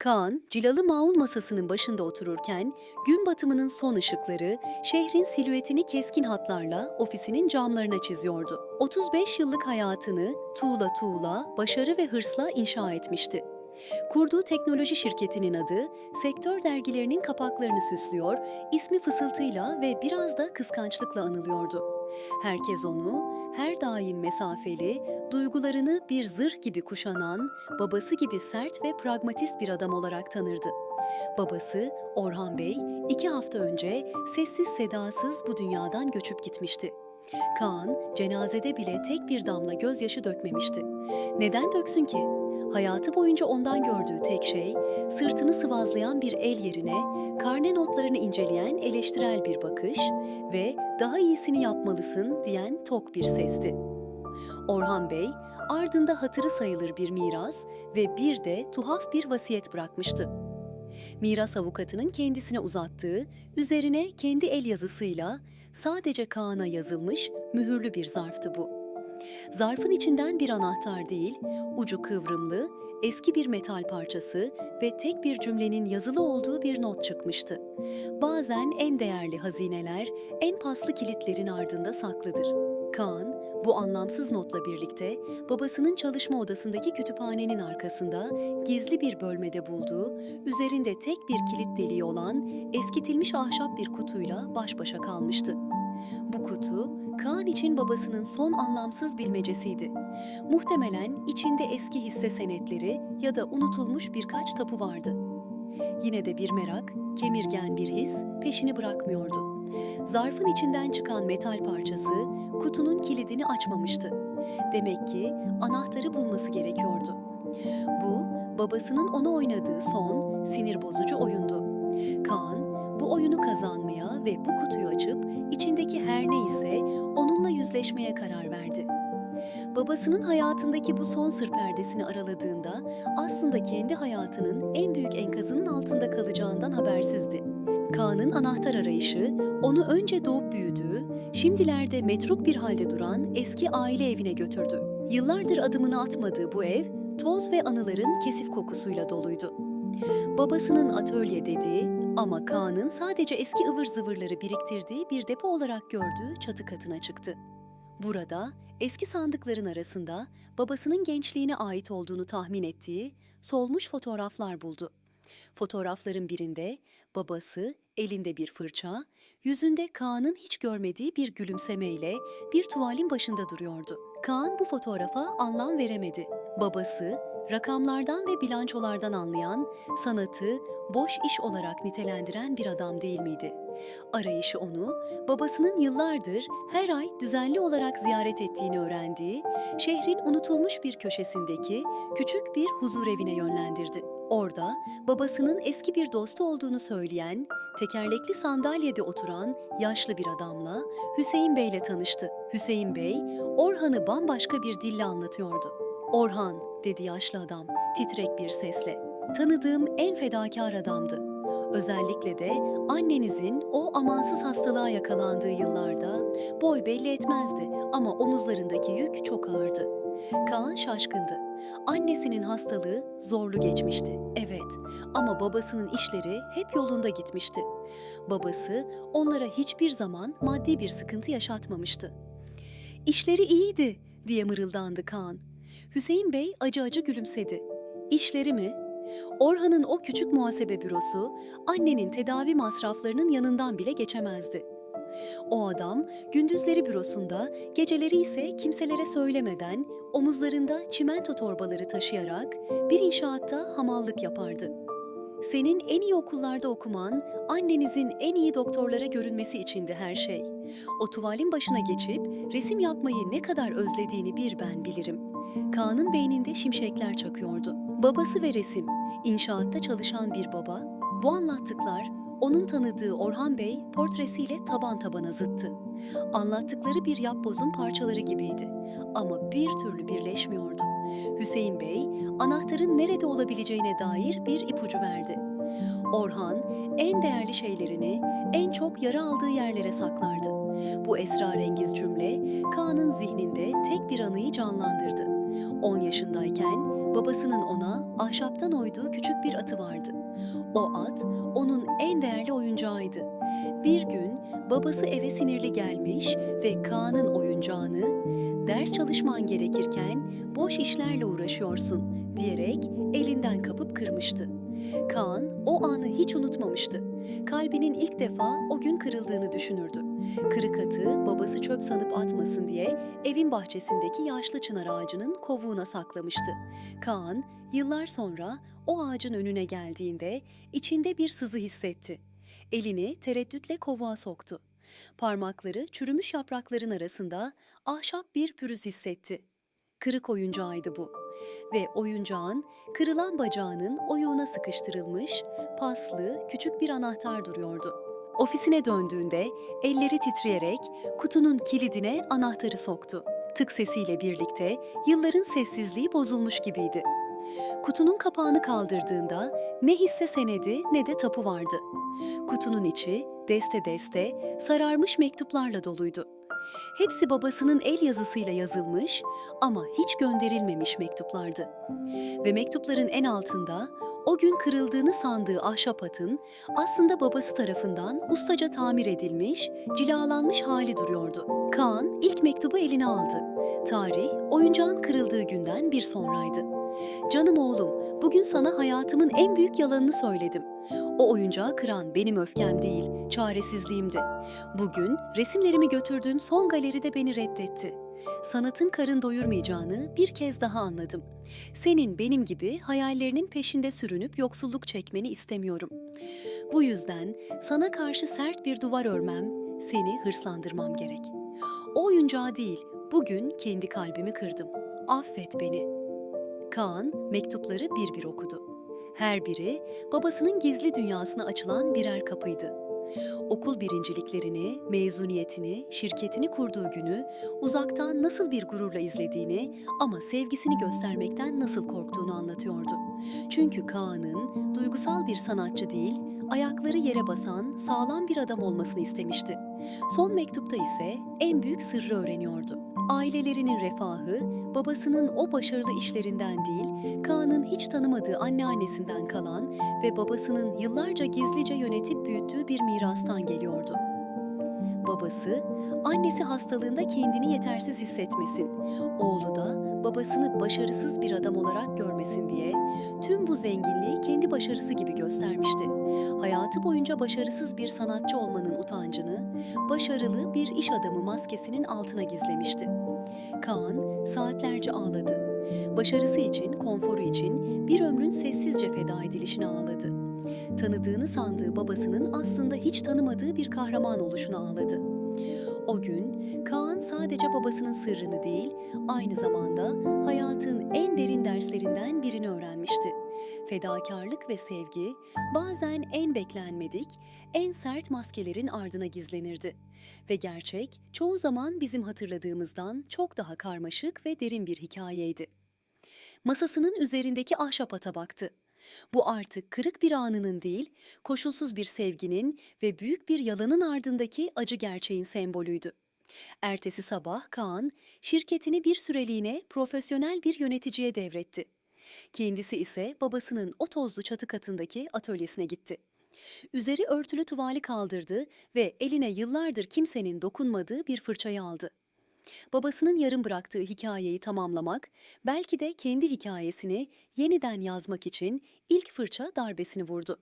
Kaan, cilalı maun masasının başında otururken, gün batımının son ışıkları şehrin silüetini keskin hatlarla ofisinin camlarına çiziyordu. 35 yıllık hayatını tuğla tuğla, başarı ve hırsla inşa etmişti. Kurduğu teknoloji şirketinin adı, sektör dergilerinin kapaklarını süslüyor, ismi fısıltıyla ve biraz da kıskançlıkla anılıyordu. Herkes onu, her daim mesafeli, duygularını bir zırh gibi kuşanan, babası gibi sert ve pragmatist bir adam olarak tanırdı. Babası, Orhan Bey, 2 hafta önce sessiz sedasız bu dünyadan göçüp gitmişti. Kaan, cenazede bile tek bir damla gözyaşı dökmemişti. Neden döksün ki? Hayatı boyunca ondan gördüğü tek şey, sırtını sıvazlayan bir el yerine, karne notlarını inceleyen eleştirel bir bakış ve daha iyisini yapmalısın diyen tok bir sesti. Orhan Bey, ardında hatırı sayılır bir miras ve bir de tuhaf bir vasiyet bırakmıştı. Miras avukatının kendisine uzattığı, üzerine kendi el yazısıyla sadece Kaan'a yazılmış mühürlü bir zarftı bu. Zarfın içinden bir anahtar değil, ucu kıvrımlı, eski bir metal parçası ve tek bir cümlenin yazılı olduğu bir not çıkmıştı. Bazen en değerli hazineler, en paslı kilitlerin ardında saklıdır. Kaan, bu anlamsız notla birlikte babasının çalışma odasındaki kütüphanenin arkasında gizli bir bölmede bulduğu, üzerinde tek bir kilit deliği olan eskitilmiş ahşap bir kutuyla baş başa kalmıştı. Bu kutu, Kaan için babasının son anlamsız bilmecesiydi. Muhtemelen içinde eski hisse senetleri ya da unutulmuş birkaç tapu vardı. Yine de bir merak, kemirgen bir his peşini bırakmıyordu. Zarfın içinden çıkan metal parçası kutunun kilidini açmamıştı. Demek ki anahtarı bulması gerekiyordu. Bu, babasının ona oynadığı son, sinir bozucu oyundu. Kaan, bu oyunu kazanmaya ve bu kutuyu açıp içindeki her neyse onunla yüzleşmeye karar verdi. Babasının hayatındaki bu son sır perdesini araladığında aslında kendi hayatının en büyük enkazının altında kalacağından habersizdi. Kaan'ın anahtar arayışı onu önce doğup büyüdüğü, şimdilerde metruk bir halde duran eski aile evine götürdü. Yıllardır adımını atmadığı bu ev, toz ve anıların kesif kokusuyla doluydu. Babasının atölye dediği ama Kaan'ın sadece eski ıvır zıvırları biriktirdiği bir depo olarak gördüğü çatı katına çıktı. Burada eski sandıkların arasında babasının gençliğine ait olduğunu tahmin ettiği solmuş fotoğraflar buldu. Fotoğrafların birinde babası elinde bir fırça, yüzünde Kaan'ın hiç görmediği bir gülümsemeyle bir tuvalin başında duruyordu. Kaan bu fotoğrafa anlam veremedi. Babası, rakamlardan ve bilançolardan anlayan, sanatı boş iş olarak nitelendiren bir adam değil miydi? Arayışı onu, babasının yıllardır her ay düzenli olarak ziyaret ettiğini öğrendiği, şehrin unutulmuş bir köşesindeki küçük bir huzurevine yönlendirdi. Orada babasının eski bir dostu olduğunu söyleyen, tekerlekli sandalyede oturan yaşlı bir adamla Hüseyin Bey'le tanıştı. Hüseyin Bey, Orhan'ı bambaşka bir dille anlatıyordu. "Orhan," dedi yaşlı adam titrek bir sesle. "Tanıdığım en fedakar adamdı. Özellikle de annenizin o amansız hastalığa yakalandığı yıllarda boy belli etmezdi ama omuzlarındaki yük çok ağırdı." Kaan şaşkındı. Annesinin hastalığı zorlu geçmişti, evet, ama babasının işleri hep yolunda gitmişti. Babası onlara hiçbir zaman maddi bir sıkıntı yaşatmamıştı. "İşleri iyiydi," diye mırıldandı Kaan. Hüseyin Bey acı acı gülümsedi. "İşleri mi?" Orhan'ın o küçük muhasebe bürosu annenin tedavi masraflarının yanından bile geçemezdi. O adam gündüzleri bürosunda, geceleri ise kimselere söylemeden omuzlarında çimento torbaları taşıyarak bir inşaatta hamallık yapardı. Senin en iyi okullarda okuman, annenizin en iyi doktorlara görünmesi içindi her şey. O tuvalin başına geçip resim yapmayı ne kadar özlediğini bir ben bilirim. Kaan'ın beyninde şimşekler çakıyordu. Babası ve resim, inşaatta çalışan bir baba, bu anlattıklar onun tanıdığı Orhan Bey portresiyle taban tabana zıttı. Anlattıkları bir yapbozun parçaları gibiydi ama bir türlü birleşmiyordu. Hüseyin Bey, anahtarın nerede olabileceğine dair bir ipucu verdi. Orhan, en değerli şeylerini en çok yara aldığı yerlere saklardı. Bu esrarengiz cümle, Kaan'ın zihninde tek bir anıyı canlandırdı. 10 yaşındayken Babasının ona ahşaptan oyduğu küçük bir atı vardı. O at onun en değerli oyuncağıydı. Bir gün babası eve sinirli gelmiş ve Kaan'ın oyuncağını "Ders çalışman gerekirken boş işlerle uğraşıyorsun." diyerek elinden kapıp kırmıştı. Kaan o anı hiç unutmamıştı. Kalbinin ilk defa o gün kırıldığını düşünürdü. Kırık atı babası çöp sanıp atmasın diye evin bahçesindeki yaşlı çınar ağacının kovuğuna saklamıştı. Kaan yıllar sonra o ağacın önüne geldiğinde içinde bir sızı hissetti. Elini tereddütle kovuğa soktu. Parmakları çürümüş yaprakların arasında ahşap bir pürüz hissetti. Kırık oyuncağıydı bu ve oyuncağın kırılan bacağının oyuğuna sıkıştırılmış, paslı, küçük bir anahtar duruyordu. Ofisine döndüğünde elleri titreyerek kutunun kilidine anahtarı soktu. Tık sesiyle birlikte yılların sessizliği bozulmuş gibiydi. Kutunun kapağını kaldırdığında ne hisse senedi ne de tapu vardı. Kutunun içi deste deste sararmış mektuplarla doluydu. Hepsi babasının el yazısıyla yazılmış ama hiç gönderilmemiş mektuplardı. Ve mektupların en altında o gün kırıldığını sandığı ahşap atın aslında babası tarafından ustaca tamir edilmiş, cilalanmış hali duruyordu. Kaan ilk mektubu eline aldı. Tarih oyuncağın kırıldığı günden bir sonraydı. "Canım oğlum, bugün sana hayatımın en büyük yalanını söyledim. O oyuncağı kıran benim öfkem değil, çaresizliğimdi. Bugün resimlerimi götürdüğüm son galeride beni reddetti. Sanatın karın doyurmayacağını bir kez daha anladım. Senin benim gibi hayallerinin peşinde sürünüp yoksulluk çekmeni istemiyorum. Bu yüzden sana karşı sert bir duvar örmem, seni hırslandırmam gerek. O oyuncağı değil, bugün kendi kalbimi kırdım. Affet beni." Kaan mektupları bir bir okudu. Her biri babasının gizli dünyasına açılan birer kapıydı. Okul birinciliklerini, mezuniyetini, şirketini kurduğu günü uzaktan nasıl bir gururla izlediğini ama sevgisini göstermekten nasıl korktuğunu anlatıyordu. Çünkü Kaan'ın duygusal bir sanatçı değil, ayakları yere basan sağlam bir adam olmasını istemişti. Son mektupta ise en büyük sırrı öğreniyordu. Ailelerinin refahı, babasının o başarılı işlerinden değil, Kaan'ın hiç tanımadığı anneannesinden kalan ve babasının yıllarca gizlice yönetip büyüttüğü bir mirastan geliyordu. Babası, annesi hastalığında kendini yetersiz hissetmesin, oğlu da babasını başarısız bir adam olarak görmesin diye tüm bu zenginliği kendi başarısı gibi göstermişti. Hayatı boyunca başarısız bir sanatçı olmanın utancını, başarılı bir iş adamı maskesinin altına gizlemişti. Kaan saatlerce ağladı. Başarısı için, konforu için bir ömrün sessizce feda edilişine ağladı. Tanıdığını sandığı babasının aslında hiç tanımadığı bir kahraman oluşuna ağladı. O gün Kaan sadece babasının sırrını değil, aynı zamanda hayatın en derin derslerinden birini öğrenmişti. Fedakarlık ve sevgi bazen en beklenmedik, en sert maskelerin ardına gizlenirdi. Ve gerçek çoğu zaman bizim hatırladığımızdan çok daha karmaşık ve derin bir hikayeydi. Masasının üzerindeki ahşap ata baktı. Bu artık kırık bir anının değil, koşulsuz bir sevginin ve büyük bir yalanın ardındaki acı gerçeğin sembolüydü. Ertesi sabah Kaan, şirketini bir süreliğine profesyonel bir yöneticiye devretti. Kendisi ise babasının o tozlu çatı katındaki atölyesine gitti. Üzeri örtülü tuvali kaldırdı ve eline yıllardır kimsenin dokunmadığı bir fırçayı aldı. Babasının yarım bıraktığı hikayeyi tamamlamak, belki de kendi hikayesini yeniden yazmak için ilk fırça darbesini vurdu.